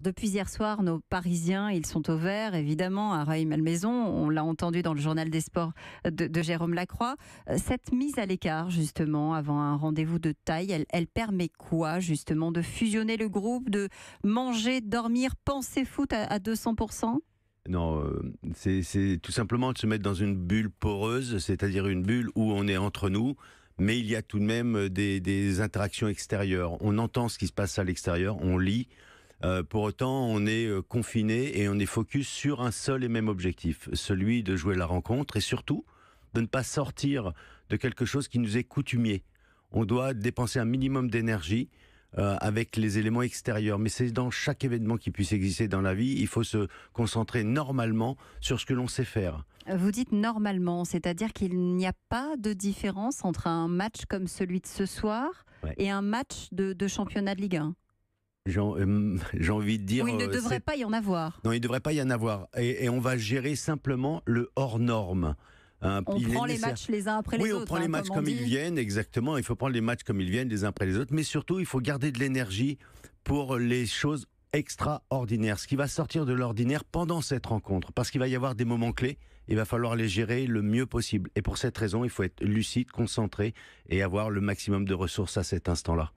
depuis hier soir, nos Parisiens, ils sont au vert, évidemment, à Rueil-Malmaison. On l'a entendu dans le journal des sports de Jérôme Lacroix. Cette mise à l'écart, justement, avant un rendez-vous de taille, elle permet quoi, justement, de fusionner le groupe, de manger, dormir, penser foot à 200%? Non, c'est tout simplement de se mettre dans une bulle poreuse, c'est-à-dire une bulle où on est entre nous, mais il y a tout de même des interactions extérieures. On entend ce qui se passe à l'extérieur, on lit. Pour autant, on est confiné et on est focus sur un seul et même objectif, celui de jouer la rencontre et surtout de ne pas sortir de quelque chose qui nous est coutumier. On doit dépenser un minimum d'énergie avec les éléments extérieurs. Mais c'est dans chaque événement qui puisse exister dans la vie, il faut se concentrer normalement sur ce que l'on sait faire. Vous dites normalement, c'est-à-dire qu'il n'y a pas de différence entre un match comme celui de ce soir et un match de championnat de Ligue 1? J'ai envie de dire... Ou il ne devrait pas y en avoir? Non, il ne devrait pas y en avoir. Et on va gérer simplement le hors-norme. On prend les matchs les uns après les autres. Oui, on prend les matchs comme ils viennent, exactement. Il faut prendre les matchs comme ils viennent, les uns après les autres. Mais surtout, il faut garder de l'énergie pour les choses extraordinaires. Ce qui va sortir de l'ordinaire pendant cette rencontre. Parce qu'il va y avoir des moments clés. Il va falloir les gérer le mieux possible. Et pour cette raison, il faut être lucide, concentré et avoir le maximum de ressources à cet instant-là.